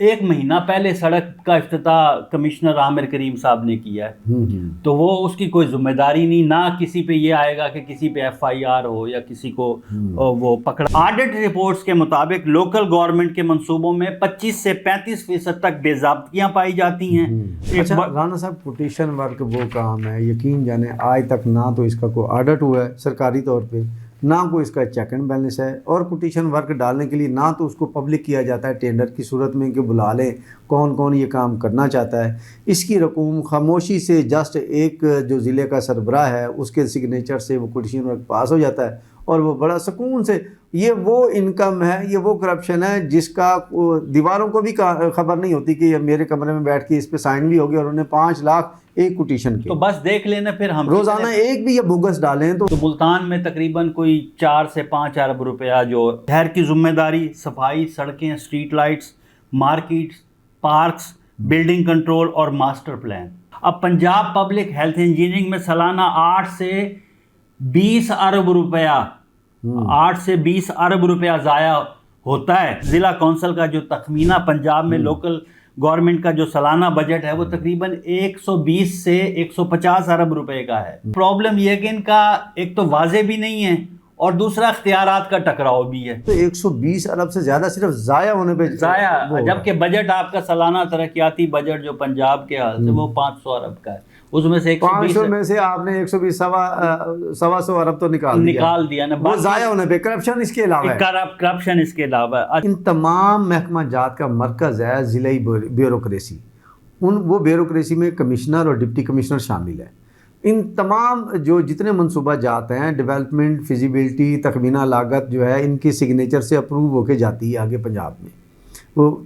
1 مہینہ پہلے سڑک کا افتتاح کمشنر عامر کریم صاحب نے کیا ہے، تو وہ اس کی کوئی ذمہ داری نہیں، نہ کسی پہ یہ آئے گا کہ کسی پہ FIR ہو یا کسی کو وہ پکڑا۔ آڈٹ رپورٹس کے مطابق لوکل گورنمنٹ کے منصوبوں میں 25 سے 35% تک بے ضابطگیاں پائی جاتی ہیں۔ اچھا رانا صاحب، کوٹیشن ورک وہ کام ہے، یقین جانے آج تک نہ تو اس کا کوئی آڈٹ ہوا ہے سرکاری طور پہ، نہ کوئی اس کا چیک اینڈ بیلنس ہے، اور کوٹیشن ورک ڈالنے کے لیے نہ تو اس کو پبلک کیا جاتا ہے ٹینڈر کی صورت میں کہ بلا لیں کون کون یہ کام کرنا چاہتا ہے۔ اس کی رقوم خاموشی سے جسٹ ایک جو ضلع کا سربراہ ہے اس کے سگنیچر سے وہ کوٹیشن ورک پاس ہو جاتا ہے، اور وہ بڑا سکون سے، یہ وہ انکم ہے، یہ وہ کرپشن ہے جس کا دیواروں کو بھی خبر نہیں ہوتی کہ یہ میرے کمرے میں بیٹھ کے اس پہ سائن بھی ہو گیا اور انہیں 5 لاکھ ایک کوٹیشن کے، تو بس دیکھ لینا پھر ہم روزانہ ایک بھی یہ بوگس ڈالیں تو ملتان میں تقریباً کوئی 4 سے 5 ارب روپیہ جو شہر کی ذمہ داری، صفائی، سڑکیں، street lights, markets, parks, building control اور ماسٹر پلان۔ اب پنجاب پبلک ہیلتھ انجینئرنگ میں سالانہ 8 سے 20 ارب روپیہ 8 سے 20 ارب روپیہ ضائع ہوتا ہے۔ ضلع کونسل کا جو تخمینہ پنجاب میں لوکل گورنمنٹ کا جو سالانہ بجٹ ہے وہ تقریباً 120 سے 150 ارب روپے کا ہے۔ پرابلم یہ ہے کہ ان کا ایک تو واضح بھی نہیں ہے اور دوسرا اختیارات کا ٹکراؤ بھی ہے۔ تو 120 ارب سے زیادہ صرف ضائع ہونے پہ ضائع، جبکہ بجٹ آپ کا سالانہ ترقیاتی بجٹ جو پنجاب کے حال سے وہ 500 ارب کا ہے، اس میں سے 500 میں سے آپ نے 120 سوا سو ارب تو نکال دیا نا، وہ ضائع ہونے پہ۔ کرپشن اس کے علاوہ ہے، کرپشن اس کے علاوہ ان تمام محکمہ جات کا مرکز ہے ضلعی بیوروکریسی، وہ بیوروکریسی میں کمشنر اور ڈپٹی کمشنر شامل ہے۔ ان تمام جو جتنے منصوبہ جات ہیں، ڈیولپمنٹ، فیزیبلٹی، تخمینہ لاگت جو ہے ان کی سگنیچر سے اپروو ہو کے جاتی ہے آگے پنجاب میں،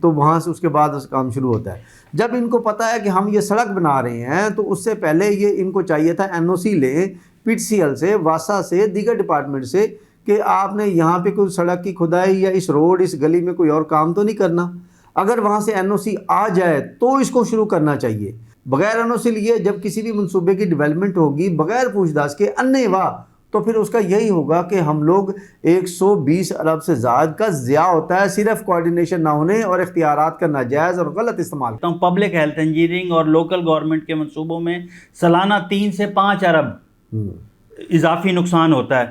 تو وہاں سے اس کے بعد اس کام شروع ہوتا ہے۔ جب ان کو پتہ ہے کہ ہم یہ سڑک بنا رہے ہیں تو اس سے پہلے یہ ان کو چاہیے تھا NOC لیں PTCL سے، واسا سے، دیگر ڈپارٹمنٹ سے، کہ آپ نے یہاں پہ کوئی سڑک کی کھدائی یا اس روڈ اس گلی میں کوئی اور کام تو نہیں کرنا۔ اگر وہاں سے NOC آ جائے تو اس کو شروع کرنا چاہیے۔ بغیر NOC لیے جب کسی بھی منصوبے کی ڈیولپمنٹ ہوگی بغیر پوچھ داچھ کے انّے واہ، تو پھر اس کا یہی ہوگا کہ ہم لوگ 120 ارب سے زائد کا ضیاع ہوتا ہے صرف کوارڈینیشن نہ ہونے اور اختیارات کا ناجائز اور غلط استعمال۔ پبلک ہیلتھ انجینئرنگ اور لوکل گورنمنٹ کے منصوبوں میں سالانہ 3 سے 5 ارب اضافی نقصان ہوتا ہے۔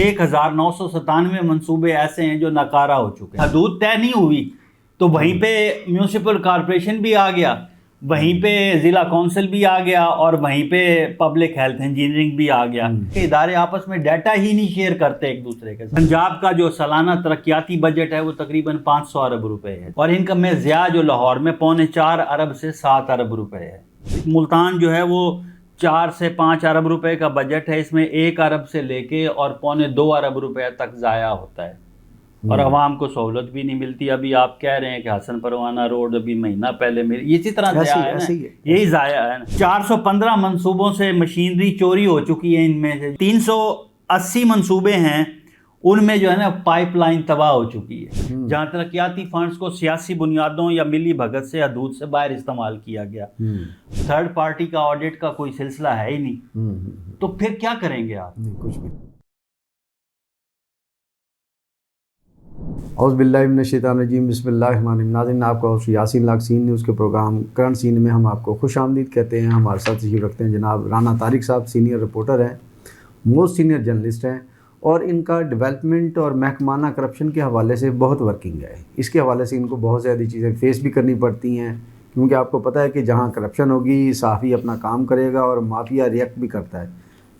1997 منصوبے ایسے ہیں جو ناکارہ ہو چکے ہیں۔ حدود طے نہیں ہوئی تو وہیں پہ میونسپل کارپوریشن بھی آ گیا، وہیں پہ ضلع کونسل بھی آ گیا، اور وہیں پہ پبلک ہیلتھ انجینئرنگ بھی آ گیا۔ ادارے آپس میں ڈیٹا ہی نہیں شیئر کرتے ایک دوسرے کے ساتھ۔ پنجاب کا جو سالانہ ترقیاتی بجٹ ہے وہ تقریباً 500 ارب روپے ہے، اور انکم میں ضیاع جو لاہور میں 4.25 ارب سے 7 ارب روپے ہے۔ ملتان جو ہے وہ 4 سے 5 ارب روپے کا بجٹ ہے، اس میں 1 ارب سے لے کے اور 1.25 ارب روپے تک ضائع ہوتا ہے، اور عوام کو سہولت بھی نہیں ملتی۔ ابھی آپ کہہ رہے ہیں کہ حسن پروانہ روڈ ابھی مہینہ پہلے اسی طرح ضائع ہے نا، یہی ضائع ہے نا۔ 415 منصوبوں سے مشینری چوری ہو چکی ہے، ان میں سے 380 منصوبے ہیں، ان میں جو ہے نا پائپ لائن تباہ ہو چکی ہے، جہاں ترقیاتی فنڈز کو سیاسی بنیادوں یا ملی بھگت سے حدود سے باہر استعمال کیا گیا۔ تھرڈ پارٹی کا آڈٹ کا کوئی سلسلہ ہے ہی نہیں، تو پھر کیا کریں گے آپ؟ کچھ بھی۔ اعوذ باللہ من الشیطان الرجیم، بسم اللہ الرحمن الرحیم۔ ناظرین، آپ کا یاسین لاکھ سین نیوز کے پروگرام کرنٹ سین میں ہم آپ کو خوش آمدید کہتے ہیں۔ ہمارے ساتھ تشریف رکھتے ہیں جناب رانا طارق صاحب، سینئر رپورٹر ہیں، موسٹ سینئر جرنلسٹ ہیں، اور ان کا ڈیولپمنٹ اور محکمانہ کرپشن کے حوالے سے بہت ورکنگ ہے۔ اس کے حوالے سے ان کو بہت زیادہ چیزیں فیس بھی کرنی پڑتی ہیں، کیونکہ آپ کو پتہ ہے کہ جہاں کرپشن ہوگی صحافی اپنا کام کرے گا اور مافیا ریئیکٹ بھی کرتا ہے،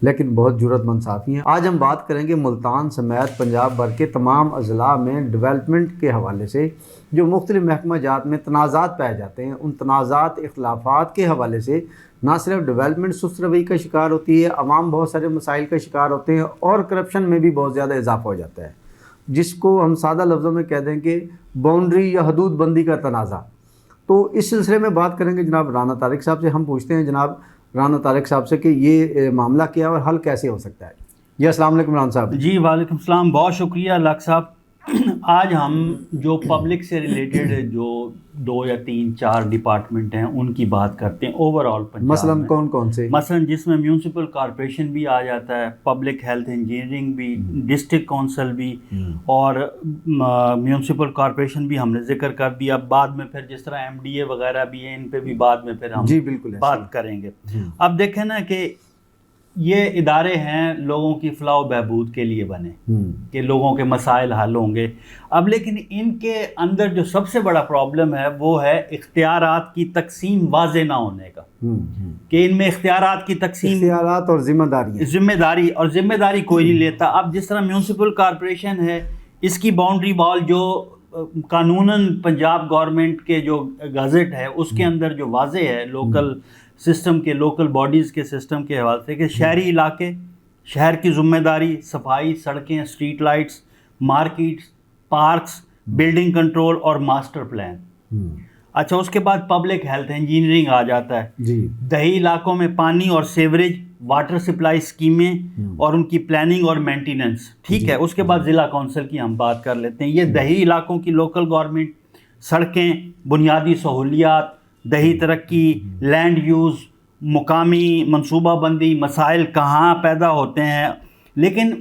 لیکن بہت جرأت مند صحافی ہیں۔ آج ہم بات کریں گے ملتان سمیت پنجاب بھر کے تمام اضلاع میں ڈیولپمنٹ کے حوالے سے جو مختلف محکمہ جات میں تنازعات پائے جاتے ہیں، ان تنازعات اختلافات کے حوالے سے نہ صرف ڈیولپمنٹ سست روی کا شکار ہوتی ہے، عوام بہت سارے مسائل کا شکار ہوتے ہیں، اور کرپشن میں بھی بہت زیادہ اضافہ ہو جاتا ہے، جس کو ہم سادہ لفظوں میں کہہ دیں کہ باؤنڈری یا حدود بندی کا تنازع۔ تو اس سلسلے میں بات کریں گے جناب رانا طارق صاحب سے۔ ہم پوچھتے ہیں جناب رانا طارق صاحب سے کہ یہ معاملہ کیا اور حل کیسے ہو سکتا ہے؟ جی السلام علیکم رانا صاحب۔ جی وعلیکم السلام، بہت شکریہ لاکھ صاحب۔ آج ہم جو پبلک سے ریلیٹڈ جو 2 یا 3 4 ڈپارٹمنٹ ہیں ان کی بات کرتے ہیں اوور آل پنجاب مثلاً میں. کون کون سے؟ مثلاً جس میں میونسپل کارپوریشن بھی آ جاتا ہے, پبلک ہیلتھ انجینئرنگ بھی, ڈسٹرکٹ کونسل بھی, اور میونسپل کارپوریشن بھی ہم نے ذکر کر دیا. بعد میں پھر جس طرح MDA وغیرہ بھی ہیں, ان پہ بھی بعد میں پھر ہم جی بالکل بات کریں گے. اب دیکھیں نا کہ یہ ادارے ہیں لوگوں کی فلاح و بہبود کے لیے بنے کہ لوگوں کے مسائل حل ہوں گے. اب لیکن ان کے اندر جو سب سے بڑا پرابلم ہے وہ ہے اختیارات کی تقسیم واضح نہ ہونے کا, کہ ان میں اختیارات کی تقسیم, اختیارات اور ذمہ داری کوئی نہیں لیتا. اب جس طرح میونسپل کارپوریشن ہے, اس کی باؤنڈری وال جو قانوناً پنجاب گورنمنٹ کے جو گزٹ ہے اس کے اندر جو واضح ہے لوکل سسٹم کے, لوکل باڈیز کے سسٹم کے حوالے سے, کہ شہری علاقے, شہر کی ذمہ داری, صفائی, سڑکیں, street lights, markets, parks, building control اور ماسٹر پلان. اچھا, اس کے بعد پبلک ہیلتھ انجینئرنگ آ جاتا ہے. دیہی علاقوں میں پانی اور سیوریج, واٹر سپلائی اسکیمیں اور ان کی پلاننگ اور مینٹیننس. ٹھیک ہے, اس کے بعد ضلع کونسل کی ہم بات کر لیتے ہیں. یہ دیہی علاقوں کی لوکل گورنمنٹ, سڑکیں, بنیادی سہولیات, دیہی ترقی, لینڈ یوز, مقامی منصوبہ بندی, مسائل کہاں پیدا ہوتے ہیں. لیکن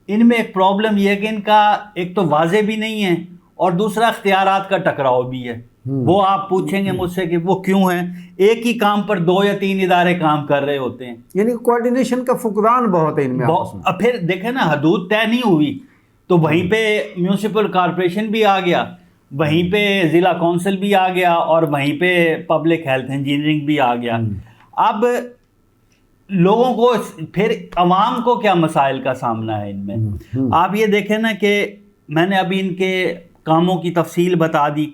ان میں ایک پرابلم یہ ہے کہ ان کا ایک تو واضح بھی نہیں ہے, اور دوسرا اختیارات کا ٹکراؤ بھی ہے. وہ آپ پوچھیں گے مجھ سے کہ وہ کیوں ہیں؟ ایک ہی کام پر 2 یا 3 ادارے کام کر رہے ہوتے ہیں, یعنی کوارڈینیشن کا فقدان بہت ہے ان میں. اب پھر دیکھیں نا, حدود طے نہیں ہوئی تو وہیں پہ میونسپل کارپوریشن بھی آ گیا, وہیں پہ ضلع کونسل بھی آ گیا, اور وہیں پہ پبلک ہیلتھ انجینئرنگ بھی آ گیا. اب لوگوں کو پھر عوام کو کیا مسائل کا سامنا ہے ان میں؟ آپ یہ دیکھیں نا کہ میں نے ابھی ان کے کاموں کی تفصیل بتا دی.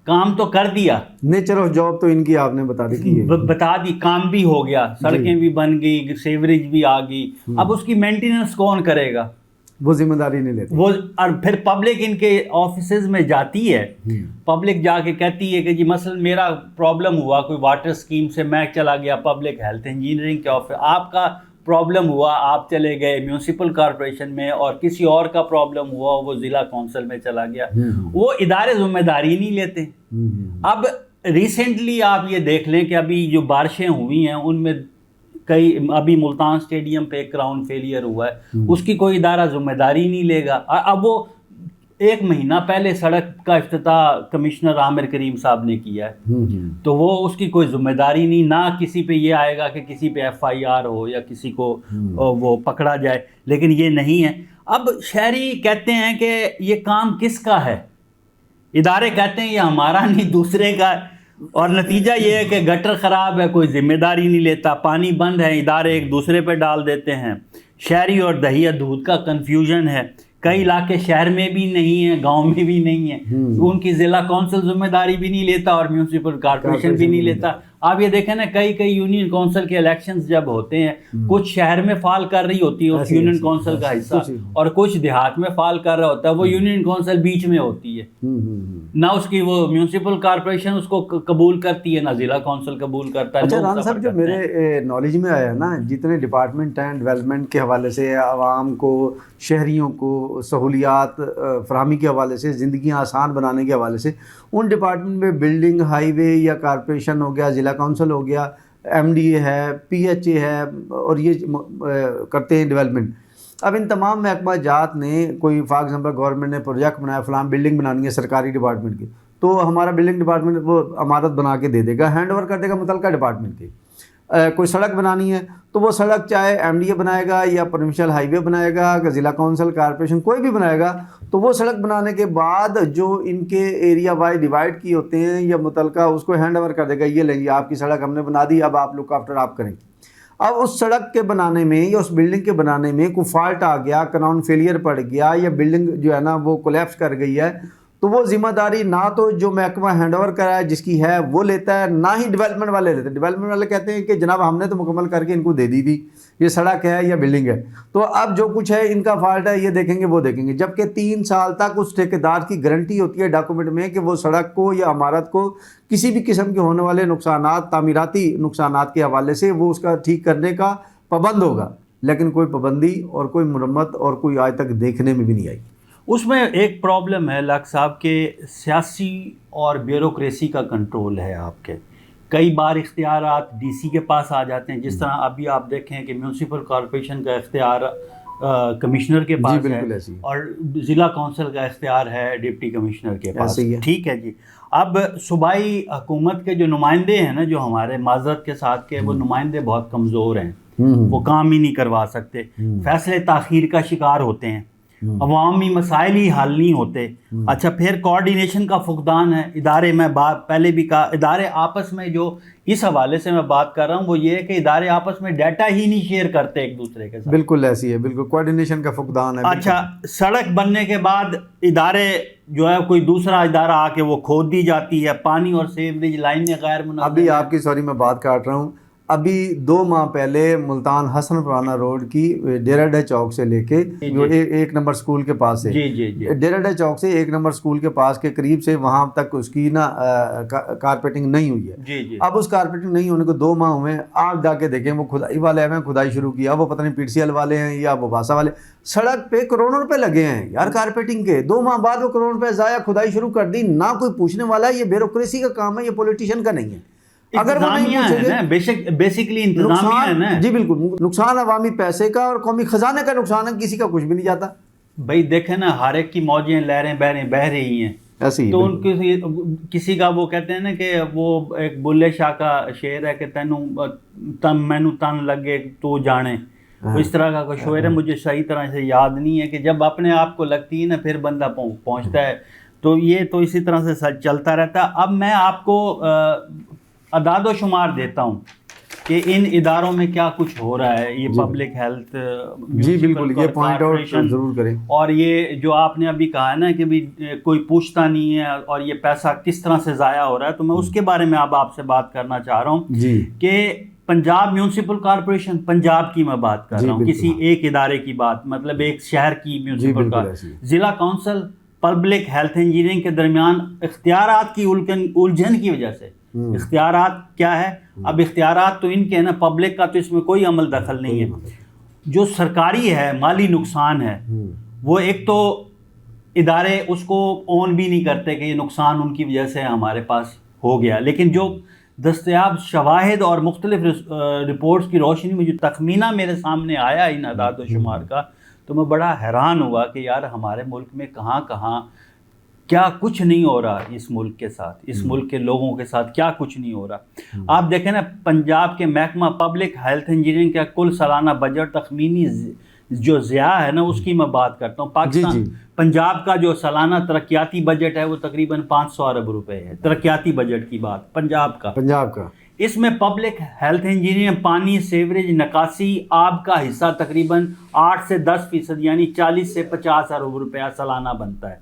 کام تو کر دیا, نیچر آف جاب تو ان کی آپ نے بتا دی, کام بھی ہو گیا, سڑکیں بھی بن گئی, سیوریج بھی آ گئی. اب اس کی مینٹیننس کون کرے گا؟ وہ ذمہ داری نہیں لیتے. وہ اور پھر پبلک ان کے آفیسز میں جاتی ہے, پبلک جا کے کہتی ہے کہ جی مثلا میرا پرابلم ہوا کوئی واٹر اسکیم سے, میں چلا گیا پبلک ہیلتھ انجینئرنگ کے آفس. آپ کا پرابلم ہوا, آپ چلے گئے میونسپل کارپوریشن میں, اور کسی اور کا پرابلم ہوا وہ ضلع کونسل میں چلا گیا. وہ ادارے ذمہ داری نہیں لیتے. اب ریسنٹلی آپ یہ دیکھ لیں کہ ابھی جو بارشیں ہوئی ہیں ان میں کئی, ابھی ملتان اسٹیڈیم پہ ایک گراؤنڈ فیلئر ہوا ہے, اس کی کوئی ادارہ ذمہ داری نہیں لے گا. اب وہ 1 مہینہ پہلے سڑک کا افتتاح کمشنر عامر کریم صاحب نے کیا ہے, تو وہ اس کی کوئی ذمہ داری نہیں. نہ کسی پہ یہ آئے گا کہ کسی پہ FIR ہو یا کسی کو وہ پکڑا جائے, لیکن یہ نہیں ہے. اب شہری کہتے ہیں کہ یہ کام کس کا ہے, ادارے کہتے ہیں یہ ہمارا نہیں دوسرے کا ہے, اور نتیجہ یہ ہے کہ گٹر خراب ہے, کوئی ذمہ داری نہیں لیتا, پانی بند ہے, ادارے ایک دوسرے پہ ڈال دیتے ہیں. شہری اور دیہی حدود کا کنفیوژن ہے. کئی علاقے شہر میں بھی نہیں ہیں, گاؤں میں بھی نہیں ہیں, ان کی ضلع کونسل ذمہ داری بھی نہیں لیتا اور میونسپل کارپوریشن بھی نہیں لیتا. آپ یہ دیکھیں نا, کئی یونین کونسل کے الیکشنز جب ہوتے ہیں, کچھ شہر میں فعال کر رہی ہوتی ہے اس یونین کونسل کا حصہ, اور کچھ دیہات میں فعال کر رہا ہوتا ہے. وہ یونین کونسل بیچ میں ہوتی ہے, نہ اس کی وہ میونسپل کارپوریشن اس کو قبول کرتی ہے, نہ ضلع کونسل قبول کرتا ہے. اچھا رانا صاحب, جو میرے نالج میں آیا نا, جتنے ڈپارٹمنٹ ہیں ڈیولپمنٹ کے حوالے سے, عوام کو, شہریوں کو سہولیات فراہمی کے حوالے سے, زندگیاں آسان بنانے کے حوالے سے, ان ڈپارٹمنٹ میں بلڈنگ, ہائی وے یا کارپوریشن ہو گیا, ضلع کونسل ہو گیا, MDA ہے, PHA ہے, اور یہ کرتے ہیں ڈیولپمنٹ. اب ان تمام محکمہ جات نے کوئی فار ایگزامپل گورنمنٹ نے پروجیکٹ بنایا, فلاں بلڈنگ بنانی ہے سرکاری ڈپارٹمنٹ کی, تو ہمارا بلڈنگ ڈپارٹمنٹ وہ عمارت بنا کے دے دے گا, ہینڈ اوور کر دے گا متعلقہ ڈپارٹمنٹ کے. کوئی سڑک بنانی ہے تو وہ سڑک چاہے MDA بنائے گا یا پروونشل ہائی وے بنائے گا, ضلع کونسل, کارپوریشن کوئی بھی بنائے گا, تو وہ سڑک بنانے کے بعد جو ان کے ایریا وائز ڈیوائڈ کیے ہوتے ہیں یا متعلقہ اس کو ہینڈ اوور کر دے گا, یہ لیں گے آپ کی سڑک ہم نے بنا دی, اب آپ لک آفٹر آپ کریں. اب اس سڑک کے بنانے میں یا اس بلڈنگ کے بنانے میں کوئی فالٹ آ گیا, گراؤنڈ فیلئر پڑ گیا, یا بلڈنگ جو ہے نا وہ کولیپس کر گئی ہے, تو وہ ذمہ داری نہ تو جو محکمہ ہینڈ اوور کرا ہے جس کی ہے وہ لیتا ہے, نہ ہی ڈیولپمنٹ والے لیتے ہیں. ڈیولپمنٹ والے کہتے ہیں کہ جناب ہم نے تو مکمل کر کے ان کو دے دی تھی, یہ سڑک ہے یا بلڈنگ ہے, تو اب جو کچھ ہے ان کا فالٹ ہے, یہ دیکھیں گے وہ دیکھیں گے. جبکہ 3 سال تک اس ٹھیکیدار کی گارنٹی ہوتی ہے ڈاکومنٹ میں کہ وہ سڑک کو یا عمارت کو کسی بھی قسم کے ہونے والے نقصانات, تعمیراتی نقصانات کے حوالے سے وہ اس کا ٹھیک کرنے کا پابند ہوگا. لیکن کوئی پابندی اور کوئی مرمت اور کوئی آج تک دیکھنے میں بھی نہیں آئی. اس میں ایک پرابلم ہے لاکھ صاحب کہ سیاسی اور بیوروکریسی کا کنٹرول ہے آپ کے. کئی بار اختیارات ڈی سی کے پاس آ جاتے ہیں، جس طرح ابھی آپ دیکھیں کہ میونسپل کارپوریشن کا اختیار کمشنر کے پاس ہے اور ضلع کونسل کا اختیار ہے ڈپٹی کمشنر کے پاس. ٹھیک ہے جی. اب صوبائی حکومت کے جو نمائندے ہیں نا، جو ہمارے معذرت کے ساتھ کے وہ نمائندے بہت کمزور ہیں، وہ کام ہی نہیں کروا سکتے، فیصلے تاخیر کا شکار ہوتے ہیں، عوامی مسائل ہی حل نہیں ہوتے. اچھا، پھر کوارڈینیشن کا فقدان ہے. ادارے، میں بات پہلے بھی کہا، ادارے آپس میں جو اس حوالے سے میں بات کر رہا ہوں وہ یہ ہے کہ ادارے آپس میں ڈیٹا ہی نہیں شیئر کرتے ایک دوسرے کے ساتھ. بالکل ایسی ہے، بالکل کوارڈینیشن کا فقدان ہے. اچھا، سڑک بننے کے بعد ادارے جو ہے کوئی دوسرا ادارہ آ کے وہ کھود دی جاتی ہے، پانی اور سیوریج لائنیں غیر منظم. ابھی آپ کی سوری میں بات کاٹ رہا ہوں، ابھی 2 ماہ پہلے ملتان حسن پرانا روڈ کی ڈیرہ ڈے چوک سے لے کے جو 1 نمبر سکول کے پاس ہے، ڈیرہ ڈے چوک سے 1 نمبر سکول کے پاس کے قریب سے وہاں تک اس کی نا کارپیٹنگ نہیں ہوئی ہے. اب اس کارپیٹنگ نہیں ہونے کو 2 ماہ ہوئے. آپ جا کے دیکھیں وہ کھدائی والے ہیں، کھدائی شروع کیا، وہ پتہ نہیں پی ٹی سی ایل والے ہیں یا بواسا والے، سڑک پہ کروڑوں روپے لگے ہیں یار کارپیٹنگ کے. 2 ماہ بعد وہ کروڑوں روپے ضائع، کھدائی شروع کر دی، نہ کوئی پوچھنے والا. یہ بیوروکریسی کا کام ہے، یہ پولیٹیشین کا نہیں ہے. اگر بیسکلی انتظامیہ ہے نا. جی بالکل، نقصان عوامی پیسے کا اور قومی خزانے کا نقصان ہے، کسی کا کچھ بھی نہیں جاتا. بھائی دیکھیں نا، ہر ایک کی موجیں لہریں بہ رہی ہیں ایسی. تو ان کسی کا وہ کہتے ہیں نا کہ وہ ایک بلے شاہ کا شعر ہے کہ مینو تن لگے تو جانے، اس طرح کا کوئی شعر ہے، مجھے صحیح طرح سے یاد نہیں ہے، کہ جب اپنے آپ کو لگتی ہے نا پھر بندہ پہنچتا ہے. تو یہ تو اسی طرح سے چلتا رہتا ہے. اب میں آپ کو اعداد و شمار دیتا ہوں کہ ان اداروں میں کیا کچھ ہو رہا ہے. یہ پبلک ہیلتھ، جی بالکل، یہ پوائنٹ آؤٹ ضرور کریں. اور یہ جو آپ نے ابھی کہا ہے نا کہ بھی کوئی پوچھتا نہیں ہے اور یہ پیسہ کس طرح سے ضائع ہو رہا ہے، تو میں اس کے بارے میں اب آپ سے بات کرنا چاہ رہا ہوں کہ پنجاب میونسپل کارپوریشن، پنجاب کی میں بات کر رہا ہوں، کسی ایک ادارے کی بات، مطلب ایک شہر کی میونسپل کارپوریشن. ضلع کونسل پبلک ہیلتھ انجینئرنگ کے درمیان اختیارات کی الجھن کی وجہ سے. اختیارات کیا ہے؟ اب اختیارات تو ان کے نا، پبلک کا تو اس میں کوئی عمل دخل نہیں ہے. جو سرکاری ہے، مالی نقصان ہے، وہ ایک تو ادارے اس کو اون بھی نہیں کرتے کہ یہ نقصان ان کی وجہ سے ہمارے پاس ہو گیا. لیکن جو دستیاب شواہد اور مختلف رپورٹس کی روشنی میں جو تخمینہ میرے سامنے آیا ان اعداد و شمار کا، تو میں بڑا حیران ہوا کہ یار ہمارے ملک میں کہاں کیا کچھ نہیں ہو رہا اس ملک کے ساتھ، اس ملک کے لوگوں کے ساتھ کیا کچھ نہیں ہو رہا. آپ دیکھیں نا، پنجاب کے محکمہ پبلک ہیلتھ انجینئرنگ کا کل سالانہ بجٹ تخمینی جو ضیاع ہے نا، اس کی میں بات کرتا ہوں. پاکستان پنجاب کا جو سالانہ ترقیاتی بجٹ ہے وہ تقریباً 500 ارب روپے ہے. ترقیاتی بجٹ کی بات پنجاب کا. اس میں پبلک ہیلتھ انجینئرنگ، پانی، سیوریج، نکاسی، آب کا حصہ تقریباً 8 سے 10% یعنی 40 سے 50 ارب روپیہ سالانہ بنتا ہے.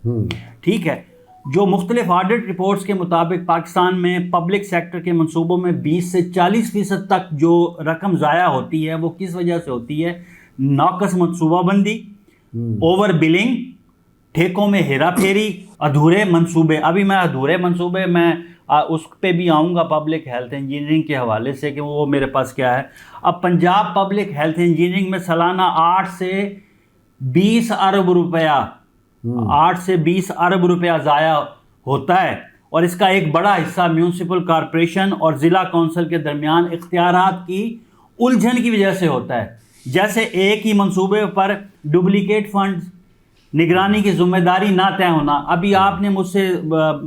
ٹھیک ہے. جو مختلف آڈٹ رپورٹس کے مطابق پاکستان میں پبلک سیکٹر کے منصوبوں میں 20 سے 40% تک جو رقم ضائع ہوتی ہے وہ کس وجہ سے ہوتی ہے؟ ناقص منصوبہ بندی، اوور بلنگ، ٹھیکوں میں ہیرا پھیری، ادھورے منصوبے. ابھی میں ادھورے منصوبے میں اس پہ بھی آؤں گا پبلک ہیلتھ انجینئرنگ کے حوالے سے کہ وہ میرے پاس کیا ہے. اب پنجاب پبلک ہیلتھ انجینئرنگ میں سالانہ 8 سے 20 ارب روپیہ 8 سے 20 ارب روپیہ ضائع ہوتا ہے، اور اس کا ایک بڑا حصہ میونسپل کارپوریشن اور ضلع کونسل کے درمیان اختیارات کی الجھن کی وجہ سے ہوتا ہے. جیسے ایک ہی منصوبے پر ڈپلیکیٹ فنڈز، نگرانی کی ذمہ داری نہ طے ہونا. ابھی آپ نے مجھ سے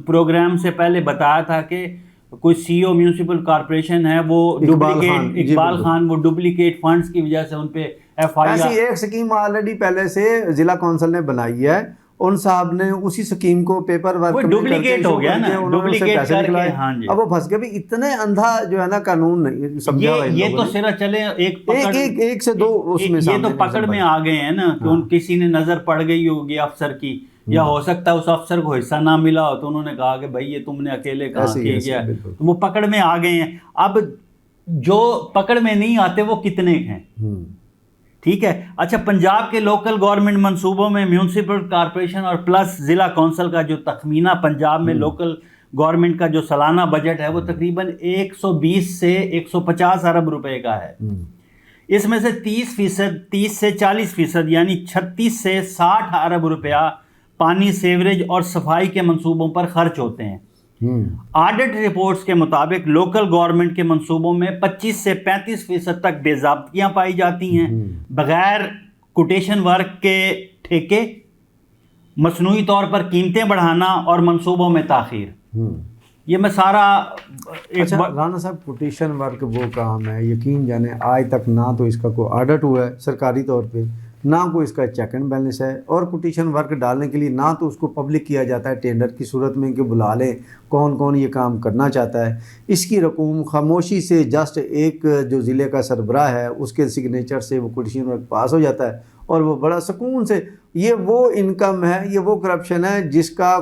پروگرام سے پہلے بتایا تھا کہ کوئی سی او میونسپل کارپوریشن ہے وہ اقبال خان، وہ ڈپلیکیٹ فنڈز کی وجہ سے ان پہ ایف آئی آر. ایسی ایک سکیم آلریڈی پہلے سے ضلع کونسل نے بنائی ہے، ان صاحب نے اسی سکیم کو پیپر ورک ڈپلیکیٹ ہو گیا نا، ڈپلیکیٹ کر کے. ہاں جی، اب وہ پھنس گئے. اتنے اندھا جو ہے نا قانون نہیں سمجھا. یہ تو سرا چلے ایک سے دو اس میں یہ تو پکڑ میں آ گئے ہیں نا کہ ان کسی نے نظر پڑ گئی ہوگی افسر کی، یا ہو سکتا ہے اس افسر کو حصہ نہ ملا ہو تو انہوں نے کہا کہ بھائی یہ تم نے اکیلے کہاں کیا، وہ پکڑ میں آ گئے ہیں. اب جو پکڑ میں نہیں آتے وہ کتنے ہیں. ٹھیک ہے. اچھا، پنجاب کے لوکل گورنمنٹ منصوبوں میں میونسپل کارپوریشن اور پلس ضلع کونسل کا جو تخمینہ پنجاب میں لوکل گورنمنٹ کا جو سالانہ بجٹ ہے وہ تقریباً 120 سے 150 ارب روپے کا ہے. اس میں سے 30 سے 40% یعنی 36 سے 60 ارب روپیہ پانی، سیوریج اور صفائی کے منصوبوں پر خرچ ہوتے ہیں۔ آڈٹ رپورٹس کے مطابق لوکل گورنمنٹ کے منصوبوں میں 25 سے 35% تک بے ضابطگیاں پائی جاتی ہیں، بغیر کوٹیشن ورک کے ٹھیکے، مصنوعی طور پر قیمتیں بڑھانا اور منصوبوں میں تاخیر۔ یہ میں سارا رانا صاحب کوٹیشن ورک وہ کام ہے، یقین جانے آج تک نہ تو اس کا کوئی آڈٹ ہوا ہے سرکاری طور پہ، نہ کوئی اس کا چیک اینڈ بیلنس ہے، اور کوٹیشن ورک ڈالنے کے لیے نہ تو اس کو پبلک کیا جاتا ہے ٹینڈر کی صورت میں کہ بلا لیں کون کون یہ کام کرنا چاہتا ہے۔ اس کی رقوم خاموشی سے جسٹ ایک جو ضلع کا سربراہ ہے اس کے سگنیچر سے وہ کوٹیشن ورک پاس ہو جاتا ہے اور وہ بڑا سکون سے، یہ وہ انکم ہے، یہ وہ کرپشن ہے جس کا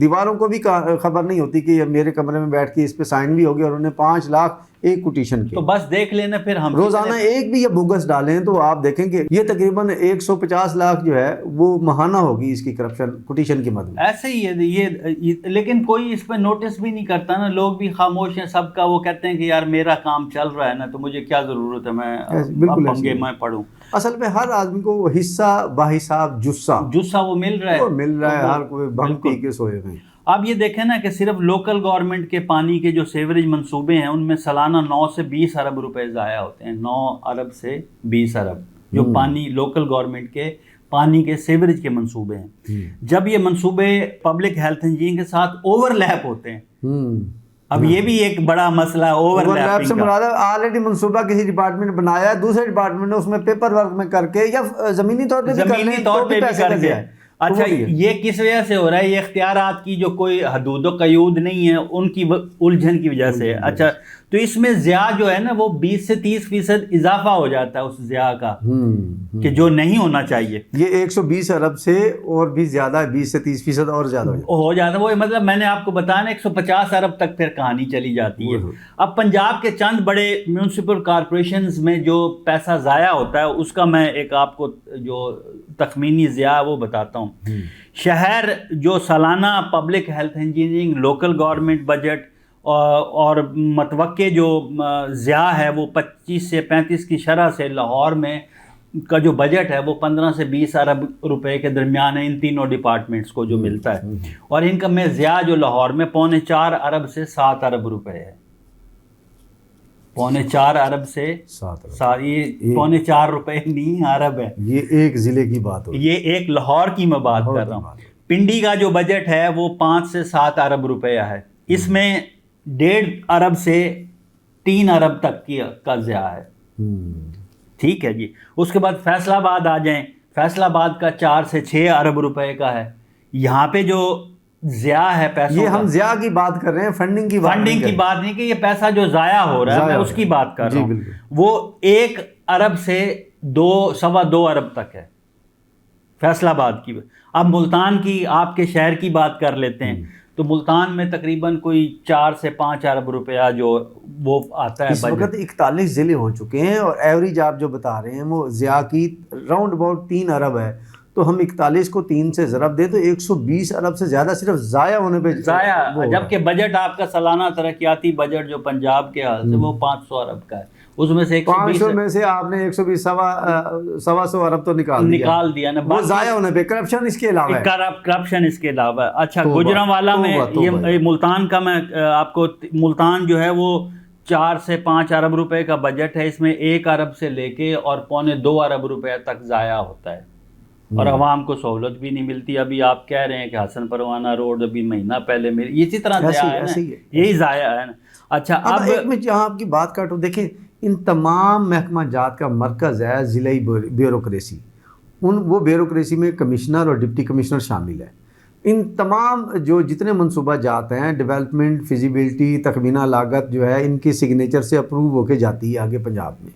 دیواروں کو بھی خبر نہیں ہوتی کہ یہ میرے کمرے میں بیٹھ کے اس پہ سائن بھی ہوگی اور انہیں 5 لاکھ ایک کوٹیشن کے، تو بس دیکھ لینا پھر ہم روزانہ ایک بھی یہ بوگس ڈالیں تو آپ دیکھیں گے یہ تقریباً 150 لاکھ جو ہے وہ ماہانہ ہوگی اس کی کرپشن کوٹیشن کی مد میں۔ ایسے ہی ہے یہ، لیکن کوئی اس پہ نوٹس بھی نہیں کرتا نا، لوگ بھی خاموش ہیں سب کا، وہ کہتے ہیں کہ یار میرا کام چل رہا ہے نا تو مجھے کیا ضرورت ہے میں پنگے میں پڑھوں۔ اصل میں ہر آدمی کو وہ حصہ باحساب جسہ وہ مل رہا ہے، ہر کوئی بھنگ پی کے سوئے ہوئے۔ اب یہ دیکھیں نا کہ صرف لوکل گورنمنٹ کے پانی کے جو سیوریج منصوبے ہیں ان میں سالانہ 9 سے 20 ارب روپے ضائع ہوتے ہیں، 9 ارب سے 20 ارب جو پانی لوکل گورنمنٹ کے پانی کے سیوریج کے منصوبے ہیں۔ جب یہ منصوبے پبلک ہیلتھ انجینئرنگ کے ساتھ اوور لیپ ہوتے ہیں، اب یہ بھی ایک بڑا مسئلہ ہے اوور لیپ سے مراد ہے آلریڈی منصوبہ کسی ڈپارٹمنٹ نے بنایا ہے، دوسرے ڈپارٹمنٹ نے اس میں پیپر ورک میں کر کے یا زمینی طور پہ بھی کر کے۔ اچھا یہ کس وجہ سے ہو رہا ہے؟ یہ اختیارات کی جو کوئی حدود و قیود نہیں ہے ان کی الجھن کی وجہ سے۔ اچھا تو اس میں ضیاع جو ہے نا وہ 20 سے 30% اضافہ ہو جاتا ہے اس ضیاع کا کہ جو نہیں ہونا چاہیے۔ یہ 120 ارب سے اور بھی زیادہ ہے، 20 سے 30% اور زیادہ ہو جاتا ہے۔ وہ مطلب میں نے آپ کو بتایا نا 150 ارب تک پھر کہانی چلی جاتی ہے۔ اب پنجاب کے چند بڑے میونسپل کارپوریشنز میں جو پیسہ ضائع ہوتا ہے اس کا میں ایک آپ کو جو تخمینی ضیاع وہ بتاتا ہوں۔ شہر جو سالانہ public health engineering local government budget اور متوقع جو ضیاع ہے وہ 25 سے 35 کی شرح سے لاہور میں کا جو بجٹ ہے وہ 15 سے 20 ارب روپے کے درمیان ہے ان تینوں ڈپارٹمنٹس کو جو ملتا ہے، اور ان کا میں ضیاع جو لاہور میں 4.25 ارب سے 7 ارب روپے ہے۔ 4.25 ارب سے 7، یہ 4.25 روپے نہیں ارب ہے، یہ ایک ضلع کی بات ہو، یہ ایک لاہور کی میں بات کر رہا ہوں۔ پنڈی کا جو بجٹ ہے وہ 5 سے 7 ارب روپے ہے، اس میں 1.5 ارب سے 3 ارب تک کا ضیاع ہے۔ ٹھیک ہے جی، اس کے بعد فیصلہ آباد آ جائیں، فیصلہ آباد کا 4 سے 6 ارب روپے کا ہے۔ یہاں پہ جو ضیاع ہے پیسوں، یہ ہم ضیاع کی بات کر رہے ہیں، فنڈنگ کی بات نہیں کہ یہ پیسہ جو ضائع ہو رہا ہے میں اس کی بات کر رہا ہوں، وہ 1 ارب سے 2.25 ارب تک ہے فیصلہ آباد کی۔ اب ملتان کی، آپ کے شہر کی بات کر لیتے ہیں، تو ملتان میں تقریباً کوئی 4 سے 5 ارب روپیہ جو وہ آتا ہے۔ اس وقت 41 ضلع ہو چکے ہیں اور ایوریج آپ جو بتا رہے ہیں وہ ضیاع کی راؤنڈ اباؤٹ 3 ارب ہے، تو ہم 41 کو 3 سے ضرب دیں تو 120 ارب سے زیادہ صرف ضائع ہونے پہ ضائع، جبکہ بجٹ آپ کا سالانہ ترقیاتی بجٹ جو پنجاب کے حال سے وہ 500 ارب کا ہے، اس میں سے 500 میں سے آپ نے 120 125 ارب تو نکال دیا نا، وہ ضائع ہونے پہ کرپشن اس کے علاوہ ہے، کرپشن اس کے علاوہ۔ اچھا گوجرانوالا میں یہ ملتان کا میں آپ کو، ملتان جو ہے وہ 4 سے 5 ارب روپے کا بجٹ ہے، اس میں 1 ارب سے لے کے اور 1.25 ارب روپے تک ضائع ہوتا ہے، اور عوام کو سہولت بھی نہیں ملتی۔ ابھی آپ کہہ رہے ہیں کہ حسن پروانہ روڈ ابھی مہینہ پہلے میری اسی طرح ضائع ہے نا، یہی ضائع ہے نا۔ اچھا اب ایک میں جہاں آپ کی بات کاٹوں، دیکھیں ان تمام محکمہ جات کا مرکز ہے ضلعی بیوروکریسی، وہ بیوروکریسی میں کمشنر اور ڈپٹی کمشنر شامل ہے۔ ان تمام جو جتنے منصوبہ جات ہیں، ڈیولپمنٹ، فیزیبلٹی، تخمینہ لاگت جو ہے ان کے سگنیچر سے اپروو ہو کے جاتی ہے آگے پنجاب میں،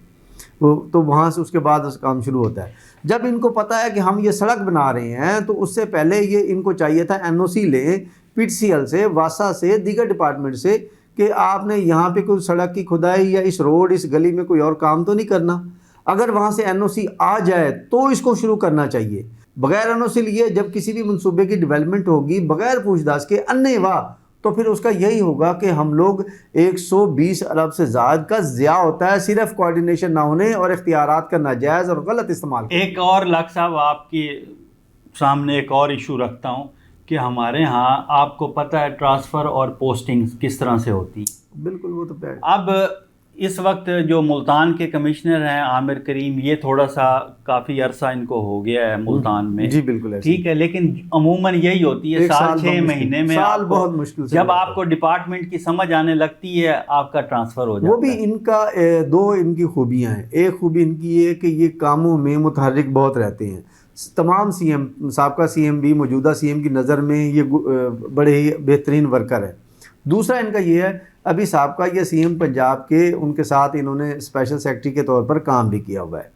تو وہاں سے اس کے بعد کام شروع ہوتا ہے۔ جب ان کو پتہ ہے کہ ہم یہ سڑک بنا رہے ہیں تو اس سے پہلے یہ ان کو چاہیے تھا NOC لیں PTCL سے، واسا سے، دیگر ڈپارٹمنٹ سے، کہ آپ نے یہاں پہ کوئی سڑک کی کھدائی یا اس روڈ اس گلی میں کوئی اور کام تو نہیں کرنا۔ اگر وہاں سے NOC آ جائے تو اس کو شروع کرنا چاہیے۔ بغیر NOC لیے جب کسی بھی منصوبے کی ڈیولپمنٹ ہوگی بغیر پوچھ داچھ کے انے واہ، تو پھر اس کا یہی ہوگا کہ ہم لوگ 120 ارب سے زائد کا ضیاع ہوتا ہے صرف کوارڈینیشن نہ ہونے اور اختیارات کا ناجائز اور غلط استعمال۔ ایک اور لاکھ صاحب آپ کی سامنے ایک اور ایشو رکھتا ہوں کہ ہمارے ہاں آپ کو پتہ ہے ٹرانسفر اور پوسٹنگ کس طرح سے ہوتی. بالکل وہ تو اب اس وقت جو ملتان کے کمشنر ہیں عامر کریم، یہ تھوڑا سا کافی عرصہ ان کو ہو گیا ہے ملتان میں. جی بالکل ٹھیک ہے، لیکن عموماً یہی ہوتی ہے سال 6 مہینے میں سال بہت مشکل سے جب آپ کو ڈپارٹمنٹ کی سمجھ آنے لگتی ہے آپ کا ٹرانسفر ہو جاتا ہے. وہ بھی ان کا دو ان کی خوبیاں ہیں. ایک خوبی ان کی یہ کہ یہ کاموں میں متحرک بہت رہتے ہیں. تمام سی ایم، سابقہ سی ایم بھی موجودہ سی ایم کی نظر میں یہ بڑے ہی بہترین ورکر ہیں. دوسرا ان کا یہ ہے، ابھی صاحب کا یہ سی ایم پنجاب کے، ان کے ساتھ انہوں نے اسپیشل سیکرٹری کے طور پر کام بھی کیا ہوا ہے.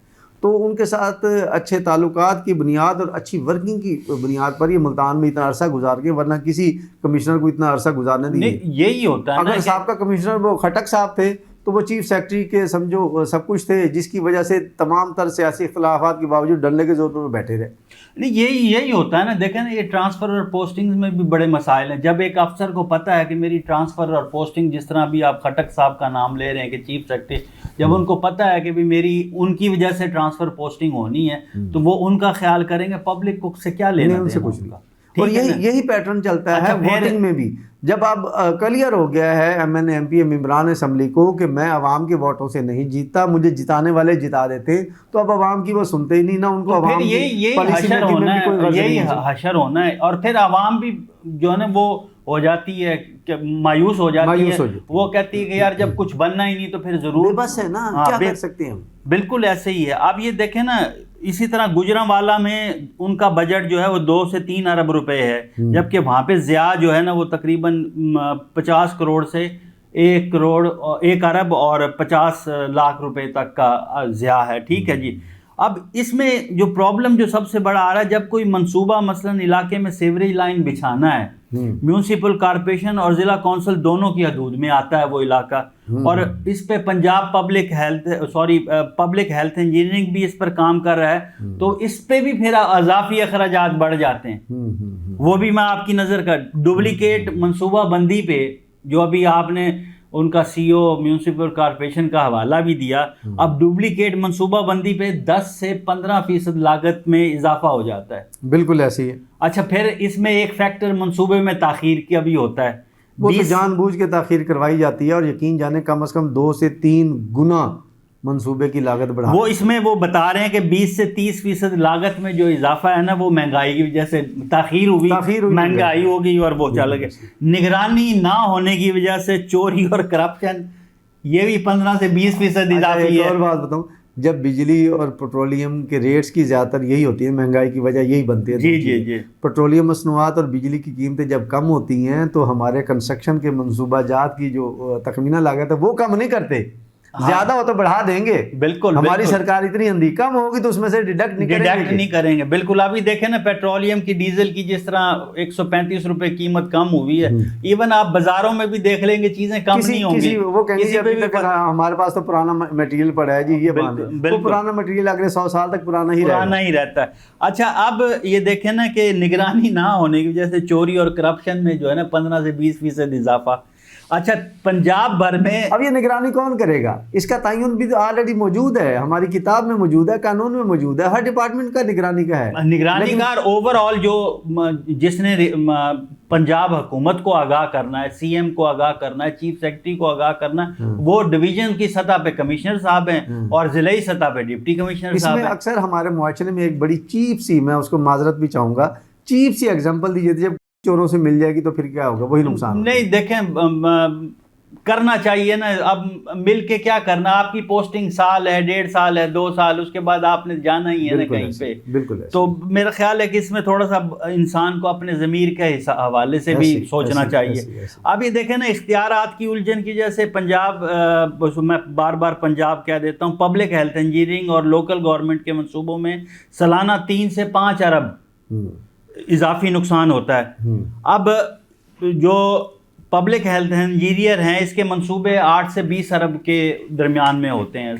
تو ان کے ساتھ اچھے تعلقات کی بنیاد اور اچھی ورکنگ کی بنیاد پر یہ ملتان میں اتنا عرصہ گزار کے، ورنہ کسی کمشنر کو اتنا عرصہ گزارنے دیے. یہی ہوتا ہے اگر صاحب کا کمشنر وہ خٹک صاحب تھے تو وہ چیف سیکرٹری کے سمجھو سب کچھ تھے، جس کی وجہ سے تمام تر سیاسی اختلافات کے باوجود ڈنڈے کے زور پر بیٹھے رہے. نہیں یہی ہوتا ہے نا. دیکھیں نا، یہ ٹرانسفر اور پوسٹنگ میں بھی بڑے مسائل ہیں. جب ایک افسر کو پتہ ہے کہ میری ٹرانسفر اور پوسٹنگ، جس طرح بھی آپ خٹک صاحب کا نام لے رہے ہیں کہ چیف سیکرٹری، جب ان کو پتہ ہے کہ بھی میری ان کی وجہ سے ٹرانسفر پوسٹنگ ہونی ہے تو وہ ان کا خیال کریں گے. پبلک کو سے کیا لینا ان سے کچھ نہیں. اور یہی پیٹرن چلتا ہے ووٹنگ میں بھی. جب اب کلیئر ہو گیا ہے M N A M P ممبران اسمبلی کو کہ میں عوام کے ووٹوں سے نہیں جیتتا، مجھے جتانے والے جتا دیتے، تو اب عوام کی وہ سنتے ہی نہیں نا. ان کو عوام یہی حشر ہونا ہے. اور پھر عوام بھی جو ہے نا وہ ہو جاتی ہے کہ مایوس ہو جاتی ہے. وہ کہتی ہے کہ یار جب کچھ بننا ہی نہیں تو پھر ضرور بس ہے نا، کیا کر سکتے ہیں ہم. بالکل ایسے ہی ہے. آپ یہ دیکھیں نا، اسی طرح گجرانوالہ میں ان کا بجٹ جو ہے وہ 2 سے 3 ارب روپے ہے، جبکہ وہاں پہ ضیاء جو ہے نا وہ تقریباً 50 کروڑ سے 1 ارب اور 50 لاکھ روپے تک کا ضیاء ہے. ٹھیک ہے جی. اب اس میں جو پرابلم جو سب سے بڑا آ رہا ہے، جب کوئی منصوبہ مثلاً علاقے میں سیوریج لائن بچھانا ہے، میونسپل کارپوریشن اور ضلع کونسل دونوں کی حدود میں آتا ہے وہ علاقہ، اور اس پہ پنجاب پبلک ہیلتھ انجینئرنگ بھی اس پر کام کر رہا ہے، تو اس پہ بھی پھر اضافی اخراجات بڑھ جاتے ہیں. وہ بھی میں آپ کی نظر کا ڈپلیکیٹ منصوبہ بندی پہ، جو ابھی آپ نے ان کا سی او میونسپل کارپوریشن کا حوالہ بھی دیا، اب ڈپلیکیٹ منصوبہ بندی پہ 10 سے 15% لاگت میں اضافہ ہو جاتا ہے. بالکل ایسی ہے. اچھا، پھر اس میں ایک فیکٹر منصوبے میں تاخیر کا بھی ہوتا ہے. وہ تو جان بوجھ کے تاخیر کروائی جاتی ہے، اور یقین جانے کم از کم 2 سے 3 گنا منصوبے کی لاگت بڑھا. وہ اس میں وہ بتا رہے ہیں کہ 20 سے 30% لاگت میں جو اضافہ ہے نا، وہ مہنگائی کی وجہ سے تاخیر ہوئی، مہنگائی ہو گئی اور وہ چل گئے. نگرانی نہ ہونے کی وجہ سے چوری اور کرپشن، یہ بھی 15 سے 20% اضافی ہے. اور بات بتاؤں، جب بجلی اور پیٹرولیم کے ریٹس کی زیادہ تر یہی ہوتی ہے، مہنگائی کی وجہ یہی بنتی ہے. جی. پیٹرولیم مصنوعات اور بجلی کی قیمتیں جب کم ہوتی ہیں تو ہمارے کنسٹرکشن کے منصوبہ جات کی جو تخمینہ لاگت ہے وہ کم نہیں کرتے، زیادہ ہو تو بڑھا دیں گے. بالکل. ہماری سرکار اتنی اندھی، کم ہوگی تو اس میں سے ڈیڈکٹ نہیں کریں گے. بالکل. ابھی دیکھیں نا پیٹرولیم کی، ڈیزل کی جس طرح 135 روپے قیمت کم ہوئی ہے، ایون آپ بازاروں میں بھی دیکھ لیں گے چیزیں کم نہیں ہوں گی. وہ کہیں گے ہمارے پاس تو پرانا میٹیریل پڑا ہے جی، یہ وہ پرانا میٹیریل اگلے 100 سال تک پرانا ہی رہتا ہے. اچھا، اب یہ دیکھیں نا کہ نگرانی نہ ہونے کی وجہ سے چوری اور کرپشن میں جو ہے نا 15 سے 20% اضافہ. اچھا، پنجاب بھر میں اب یہ نگرانی کون کرے گا؟ اس کا تعین بھی آلریڈی موجود ہے، ہماری کتاب میں موجود ہے، قانون میں موجود ہے. ہر ڈپارٹمنٹ کا نگرانی کا ہے. نگرانی کا اوور آل جو جس نے پنجاب حکومت کو آگاہ کرنا ہے، سی ایم کو آگاہ کرنا ہے، چیف سیکرٹری کو آگاہ کرنا ہے، وہ ڈویژن کی سطح پہ کمشنر صاحب ہیں اور ضلعی سطح پہ ڈپٹی کمشنر صاحب ہیں. اس میں اکثر ہمارے معاشرے میں ایک بڑی چیپ سی، میں اس کو معذرت بھی چاہوں گا، چیپ سی ایگزامپل دیجیے. جب چوروں سے مل جائے گی تو پھر کیا ہوگا؟ وہی نقصان. نہیں دیکھیں، کرنا چاہیے نا. اب مل کے کیا کرنا؟ آپ کی پوسٹنگ سال ہے، 1.5 سال ہے، 2 سال، اس کے بعد آپ نے جانا ہی ہے نا کہیں پہ. بالکل. تو میرا خیال ہے کہ اس میں تھوڑا سا انسان کو اپنے ضمیر کے حوالے سے بھی سوچنا چاہیے. اب یہ دیکھیں نا، اختیارات کی الجھن کی جیسے پنجاب، میں بار بار پنجاب کہہ دیتا ہوں، پبلک ہیلتھ انجینئرنگ اور لوکل گورنمنٹ کے منصوبوں میں سالانہ 3 سے 5 ارب اضافی نقصان ہوتا ہے. اب جو پبلک ہیلتھ انجینئر ہیں، اس کے منصوبے 8 سے 20 ارب کے درمیان میں ہوتے ہیں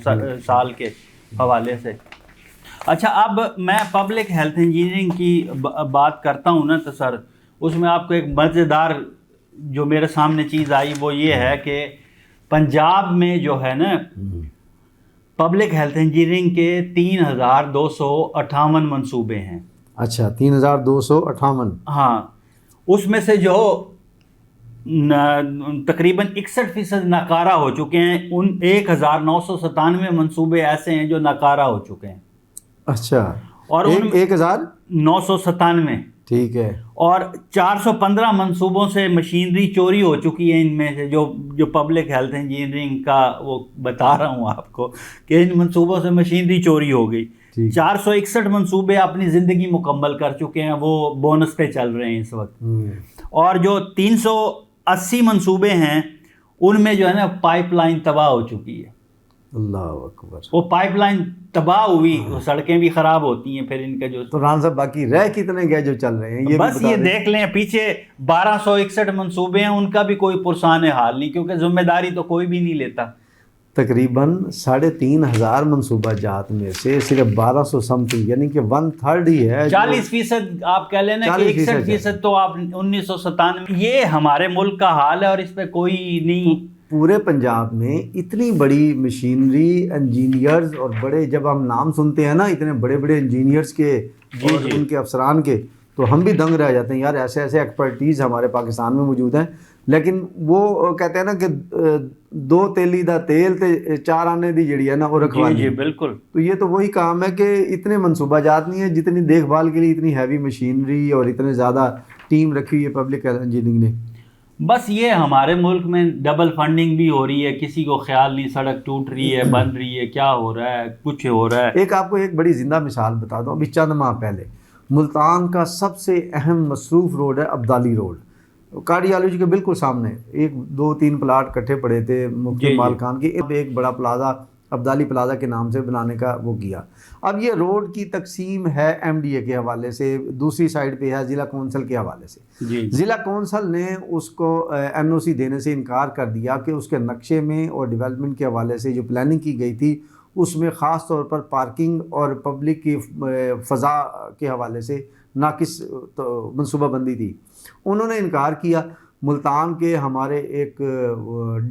سال کے حوالے سے. اچھا، اب میں پبلک ہیلتھ انجینئرنگ کی بات کرتا ہوں نا، تو سر اس میں آپ کو ایک مزیدار جو میرے سامنے چیز آئی وہ یہ ہے کہ پنجاب میں جو ہے نا پبلک ہیلتھ انجینئرنگ کے 3258 منصوبے ہیں. اچھا 3258. ہاں اس میں سے جو تقریباً 61% ناکارہ ہو چکے ہیں. ان 1997 منصوبے ایسے ہیں جو ناکارہ ہو چکے ہیں. اچھا اور 1997 ٹھیک ہے. اور 415 منصوبوں سے مشینری چوری ہو چکی ہے. ان میں سے جو پبلک ہیلتھ انجینئرنگ کا وہ بتا رہا ہوں آپ کو کہ ان منصوبوں سے مشینری چوری ہو گئی. 461 منصوبے اپنی زندگی مکمل کر چکے ہیں, وہ بونس پہ چل رہے ہیں اس وقت. اور جو 380 منصوبے ہیں ان میں جو ہے نا پائپ لائن تباہ ہو چکی ہے. اللہ اکبر. وہ پائپ لائن تباہ ہوئی, سڑکیں بھی خراب ہوتی ہیں. پھر ان کا جو تو ران صاحب باقی رہ کتنے گئے جو چل رہے ہیں بس یہ دیکھ لیں. پیچھے 1261 منصوبے ہیں, ان کا بھی کوئی پرسان حال نہیں, کیونکہ ذمہ داری تو کوئی بھی نہیں لیتا. تقریباً 3500 منصوبہ جات میں سے صرف 1200 سم تھنگ یعنی کہ 1/3 ہی ہے. 40% آپ کہہ لیں نا کہ 61% تو آپ 1997 یہ ہمارے ملک کا حال ہے, اور اس پہ کوئی نہیں. پورے پنجاب میں اتنی بڑی مشینری انجینئرز اور بڑے, جب ہم نام سنتے ہیں نا اتنے بڑے بڑے انجینئرز کے اور ان کے افسران کے, تو ہم بھی دنگ رہ جاتے ہیں یار. ایسے ایسے ایکسپرٹیز ہمارے پاکستان میں موجود ہیں, لیکن وہ کہتے ہیں نا کہ 2 تیلی دا تیل تے 4 آنے دی جڑی ہے نا وہ رکھوالی. جی بالکل. تو یہ تو وہی کام ہے کہ اتنے منصوبہ جات نہیں ہیں جتنی دیکھ بھال کے لیے اتنی ہیوی مشینری اور اتنے زیادہ ٹیم رکھی ہوئی ہے پبلک انجینئرنگ نے. بس یہ ہمارے ملک میں ڈبل فنڈنگ بھی ہو رہی ہے, کسی کو خیال نہیں سڑک ٹوٹ رہی ہے, بن رہی ہے, کیا ہو رہا ہے, کچھ ہو رہا ہے. آپ کو ایک بڑی زندہ مثال بتا دوں. ابھی چند ماہ پہلے ملتان کا سب سے اہم مصروف روڈ ہے ابدالی روڈ, کارڈیالوجی کے بالکل سامنے 1 2 3 پلاٹ کٹھے پڑے تھے مختلف مالکان کے. ایک بڑا پلازا ابدالی پلازا کے نام سے بنانے کا وہ کیا. اب یہ روڈ کی تقسیم ہے ایم ڈی اے کے حوالے سے, دوسری سائڈ پہ ہے ضلع کونسل کے حوالے سے. ضلع کونسل نے اس کو این او سی دینے سے انکار کر دیا کہ اس کے نقشے میں اور ڈیولپمنٹ کے حوالے سے جو پلاننگ کی گئی تھی اس میں خاص طور پر پارکنگ اور پبلک کی فضا کے حوالے سے ناقص منصوبہ بندی تھی. انہوں نے انکار کیا. ملتان کے ہمارے ایک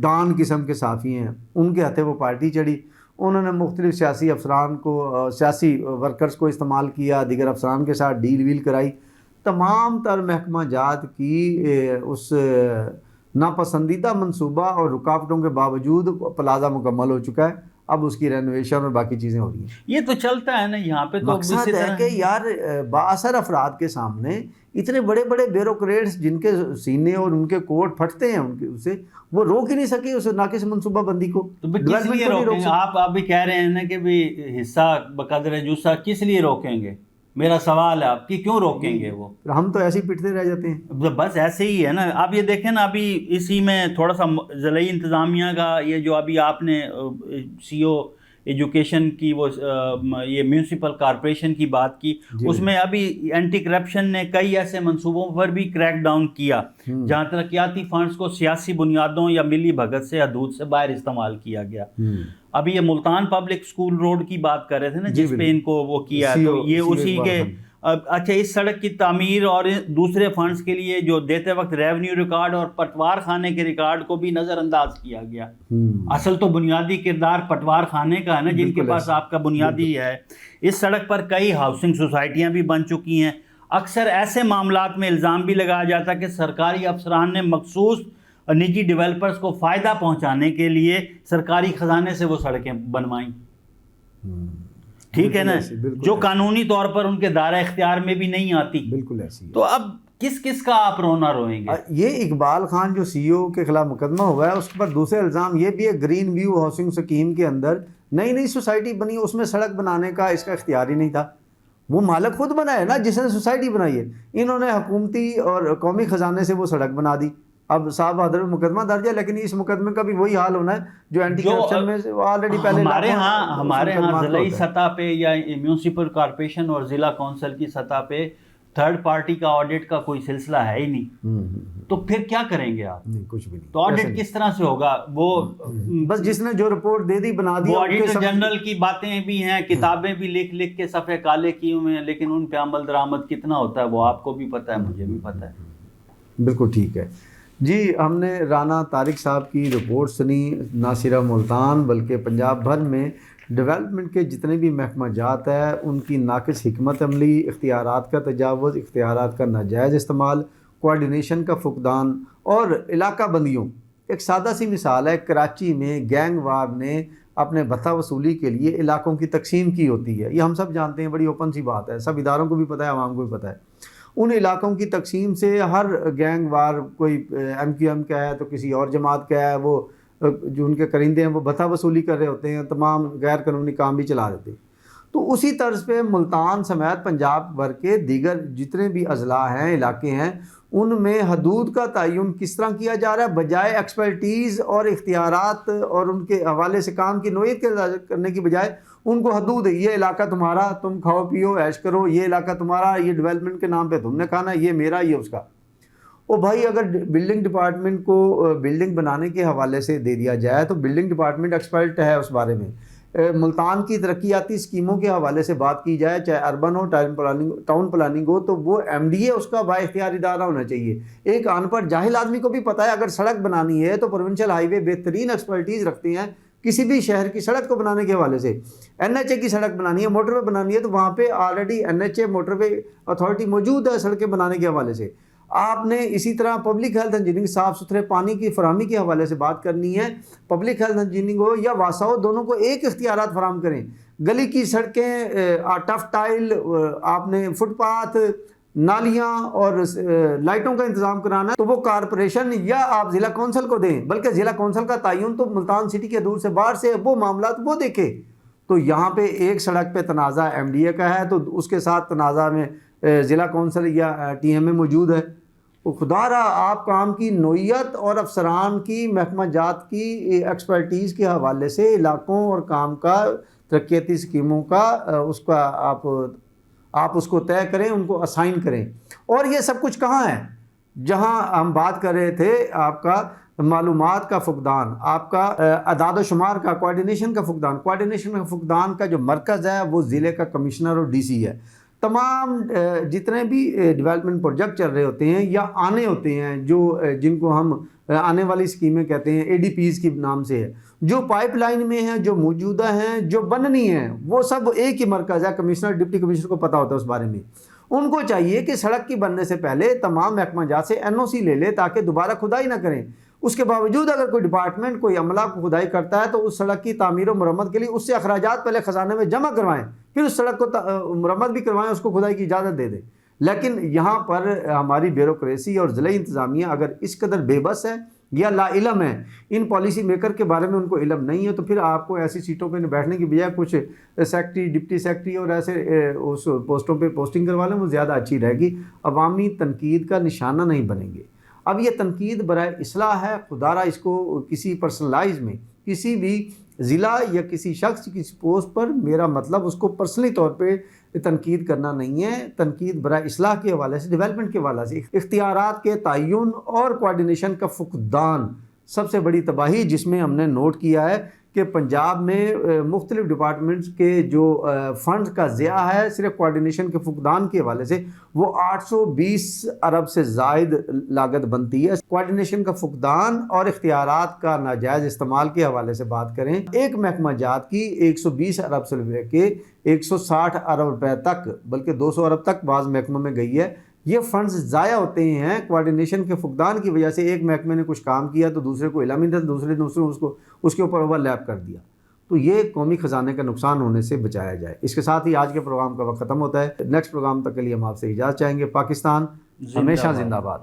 ڈان قسم کے صحافی ہیں, ان کے ہاتھے وہ پارٹی چڑھی. انہوں نے مختلف سیاسی افسران کو, سیاسی ورکرز کو استعمال کیا, دیگر افسران کے ساتھ ڈیل ویل کرائی. تمام تر محکمہ جات کی اس ناپسندیدہ منصوبہ اور رکاوٹوں کے باوجود پلازا مکمل ہو چکا ہے. اب اس کی رینوویشن اور باقی چیزیں ہو رہی ہیں. یہ تو چلتا ہے نا یہاں پہ. تو مقصد ہے کہ یار بااثر افراد کے سامنے اتنے بڑے بڑے بیوروکریٹس جن کے سینے اور ان کے کوٹ پھٹتے ہیں ان کے, اسے وہ روک ہی نہیں سکے اس ناقص منصوبہ بندی کو. تو کس لیے روکیں گے آپ بھی کہہ رہے ہیں نا کہ بھی حصہ بقدر جوسا, کس لیے روکیں گے؟ میرا سوال ہے آپ کی, کیوں روکیں گے؟ وہ ہم تو ایسے ہی پٹتے رہ جاتے ہیں. بس ایسے ہی ہے نا. آپ یہ دیکھیں نا, ابھی اسی میں تھوڑا سا ضلعی انتظامیہ کا یہ جو ابھی آپ نے سی او ایجوکیشن کی وہ یہ میونسپل کارپوریشن کی بات کی, اس میں ابھی اینٹی کرپشن نے کئی ایسے منصوبوں پر بھی کریک ڈاؤن کیا جہاں ترقیاتی فنڈز کو سیاسی بنیادوں یا ملی بھگت سے حدود سے باہر استعمال کیا گیا. ابھی یہ ملتان پبلک اسکول روڈ کی بات کر رہے تھے نا جس پہ ان کو وہ کیا, تو یہ اسی کے. اچھا, اس سڑک کی تعمیر اور دوسرے فنڈز کے لیے جو دیتے وقت ریونیو ریکارڈ اور پٹوار خانے کے ریکارڈ کو بھی نظر انداز کیا گیا. اصل تو بنیادی کردار پٹوار خانے کا ہے نا, جن کے پاس آپ کا بنیادی ہے. اس سڑک پر کئی ہاؤسنگ سوسائٹیاں بھی بن چکی ہیں. اکثر ایسے معاملات میں الزام بھی لگایا جاتا ہے کہ سرکاری افسران نے مخصوص نجی ڈیولپرز کو فائدہ پہنچانے کے لیے سرکاری خزانے سے وہ سڑکیں بنوائیں. ٹھیک ہے نا, جو قانونی طور پر ان کے دائرہ اختیار میں بھی نہیں آتی. بالکل ایسی. تو اب کس کا آپ رونا روئیں گے؟ یہ اقبال خان جو سی او کے خلاف مقدمہ ہوا ہے, اس پر دوسرے الزام یہ بھی ہے گرین ویو ہاؤسنگ اسکیم کے اندر نئی سوسائٹی بنی, اس میں سڑک بنانے کا اس کا اختیار ہی نہیں تھا. وہ مالک خود بنا ہے نا جس نے سوسائٹی بنائی ہے. انہوں نے حکومتی اور قومی خزانے سے وہ سڑک بنا دی. اب صاحب حضرت مقدمہ درج ہے, لیکن اس مقدمے کا بھی وہی حال ہونا ہے جو اینٹی کرپشن میں آلریڈی پہلے. ہمارے ہاں ضلعی سطح پہ یا میونسپل کارپوریشن اور ضلع کونسل کی سطح پہ تھرڈ پارٹی کا آڈٹ کا کوئی سلسلہ ہے ہی نہیں. تو پھر کیا کریں گے آپ؟ کچھ بھی نہیں. تو آڈٹ کس طرح سے ہوگا؟ وہ بس جس نے جو رپورٹ دے دی بنا دی. آڈیٹر جنرل کی باتیں بھی ہیں, کتابیں بھی لکھ کے صفحے کالے کیے ہوئے ہیں, لیکن ان پہ عمل درآمد کتنا ہوتا ہے وہ آپ کو بھی پتہ ہے, مجھے بھی پتہ ہے. بالکل ٹھیک ہے جی. ہم نے رانا طارق صاحب کی رپورٹ سنی, نہ صرف ملتان بلکہ پنجاب بھر میں ڈیولپمنٹ کے جتنے بھی محکمہ جات ہے ان کی ناقص حکمت عملی، اختیارات کا تجاوز، اختیارات کا ناجائز استعمال، کوارڈینیشن کا فقدان اور علاقہ بندیوں. ایک سادہ سی مثال ہے، کراچی میں گینگ وار نے اپنے بھتہ وصولی کے لیے علاقوں کی تقسیم کی ہوتی ہے. یہ ہم سب جانتے ہیں، بڑی اوپن سی بات ہے، سب اداروں کو بھی پتہ ہے، عوام کو بھی پتہ ہے. ان علاقوں کی تقسیم سے ہر گینگ وار، کوئی MQM کا ہے تو کسی اور جماعت کا ہے، وہ جو ان کے کرندے ہیں وہ بھتہ وصولی کر رہے ہوتے ہیں، تمام غیر قانونی کام بھی چلا رہے تھے. تو اسی طرز پہ ملتان سمیت پنجاب بھر کے دیگر جتنے بھی اضلاع ہیں، علاقے ہیں، ان میں حدود کا تعین کس طرح کیا جا رہا ہے؟ بجائے ایکسپرٹیز اور اختیارات اور ان کے حوالے سے کام کی نوعیت کرنے کی بجائے ان کو حدود ہے، یہ علاقہ تمہارا، تم کھاؤ پیو عیش کرو، یہ علاقہ تمہارا، یہ ڈیولپمنٹ کے نام پہ تم نے کھانا، یہ میرا، یہ اس کا. او بھائی، اگر بلڈنگ ڈپارٹمنٹ کو بلڈنگ بنانے کے حوالے سے دے دیا جائے تو بلڈنگ ڈپارٹمنٹ ایکسپرٹ ہے اس بارے میں. ملتان کی ترقیاتی اسکیموں کے حوالے سے بات کی جائے، چاہے اربن ہو، ٹاؤن پلاننگ ہو، تو وہ MDA اس کا با اختیار ادارہ ہونا چاہیے. ایک ان پڑھ جاہل آدمی کو بھی پتہ ہے اگر سڑک بنانی ہے تو پروونشل ہائی وے بہترین ایکسپرٹیز رکھتے ہیں کسی بھی شہر کی سڑک کو بنانے کے حوالے سے. NHA کی سڑک بنانی ہے، موٹر وے بنانی ہے، تو وہاں پہ آلریڈی NHA موٹر وے اتھارٹی موجود ہے سڑکیں بنانے کے حوالے سے. آپ نے اسی طرح پبلک ہیلتھ انجینئرنگ، صاف ستھرے پانی کی فراہمی کے حوالے سے بات کرنی ہے، پبلک ہیلتھ انجینئرنگ ہو یا واسا ہو، دونوں کو ایک اختیارات فراہم کریں. گلی کی سڑکیں ٹف ٹائل، آپ نے فٹ پاتھ، نالیاں اور لائٹوں کا انتظام کرانا ہے تو وہ کارپوریشن یا آپ ضلع کونسل کو دیں، بلکہ ضلع کونسل کا تعین تو ملتان سٹی کے حدود سے باہر سے، وہ معاملات وہ دیکھے. تو یہاں پہ ایک سڑک پہ تنازع MDA کا ہے تو اس کے ساتھ تنازع میں ضلع کونسل یا TMA موجود ہے. خدا را آپ کام کی نوعیت اور افسران کی محکمہ جات کی ایکسپرٹیز کے حوالے سے علاقوں اور کام کا ترقیاتی اسکیموں کا اس کا آپ اس کو طے کریں، ان کو اسائن کریں. اور یہ سب کچھ کہاں ہے؟ جہاں ہم بات کر رہے تھے آپ کا معلومات کا فقدان، آپ کا اعداد و شمار کا، کوارڈینیشن کا فقدان. کوارڈینیشن کا فقدان کا جو مرکز ہے وہ ضلع کا کمشنر اور DC ہے. تمام جتنے بھی ڈیولپمنٹ پروجیکٹ چل رہے ہوتے ہیں یا آنے ہوتے ہیں، جو جن کو ہم آنے والی اسکیمیں کہتے ہیں، ADPs کی نام سے ہے، جو پائپ لائن میں ہیں، جو موجودہ ہیں، جو بننی ہیں، وہ سب ایک ہی مرکز ہے. کمشنر، ڈپٹی کمشنر کو پتہ ہوتا ہے اس بارے میں. ان کو چاہیے کہ سڑک کی بننے سے پہلے تمام محکمہ جات سے NOC لے لے تاکہ دوبارہ کھدائی نہ کریں. اس کے باوجود اگر کوئی ڈپارٹمنٹ، کوئی عملہ کو کھدائی کرتا ہے تو اس سڑک کی تعمیر و مرمت کے لیے اس سے اخراجات پہلے خزانے میں جمع کروائیں، پھر اس سڑک کو مرمت بھی کروائیں، اس کو کھدائی کی اجازت دے دیں. لیکن یہاں پر ہماری بیوروکریسی اور ضلعی انتظامیہ اگر اس قدر بے بس ہے یا لا علم ہے، ان پالیسی میکر کے بارے میں ان کو علم نہیں ہے، تو پھر آپ کو ایسی سیٹوں پہ بیٹھنے کی بجائے کچھ سیکٹری، ڈپٹی سیکٹری اور ایسے اس پوسٹوں پہ پوسٹنگ کروا لیں، وہ زیادہ اچھی رہے گی. عوامی تنقید کا نشانہ نہیں بنیں گے. اب یہ تنقید برائے اصلاح ہے، خدا را اس کو کسی پرسنلائز میں، کسی بھی ضلع یا کسی شخص کی پوسٹ پر، میرا مطلب اس کو پرسنلی طور پہ تنقید کرنا نہیں ہے. تنقید برائے اصلاح کے حوالے سے، ڈیولپمنٹ کے حوالے سے، اختیارات کے تعین اور کوارڈینیشن کا فقدان سب سے بڑی تباہی، جس میں ہم نے نوٹ کیا ہے کہ پنجاب میں مختلف ڈپارٹمنٹس کے جو فنڈ کا ضیاع ہے صرف کوارڈینیشن کے فقدان کے حوالے سے، وہ 820 ارب سے زائد لاگت بنتی ہے. کوارڈینیشن کا فقدان اور اختیارات کا ناجائز استعمال کے حوالے سے بات کریں، ایک محکمہ جات کی 120 ارب سے لے کے 160 ارب روپے تک، بلکہ 200 ارب تک بعض محکموں میں گئی ہے. یہ فنڈز ضائع ہوتے ہیں کوارڈینیشن کے فقدان کی وجہ سے. ایک محکمے نے کچھ کام کیا تو دوسرے کو علم نہیں تھا، دوسرے اس کے اوپر اوور لیپ کر دیا. تو یہ قومی خزانے کا نقصان ہونے سے بچایا جائے. اس کے ساتھ ہی آج کے پروگرام کا وقت ختم ہوتا ہے. نیکسٹ پروگرام تک کے لیے ہم آپ سے اجازت چاہیں گے. پاکستان ہمیشہ زندہ باد.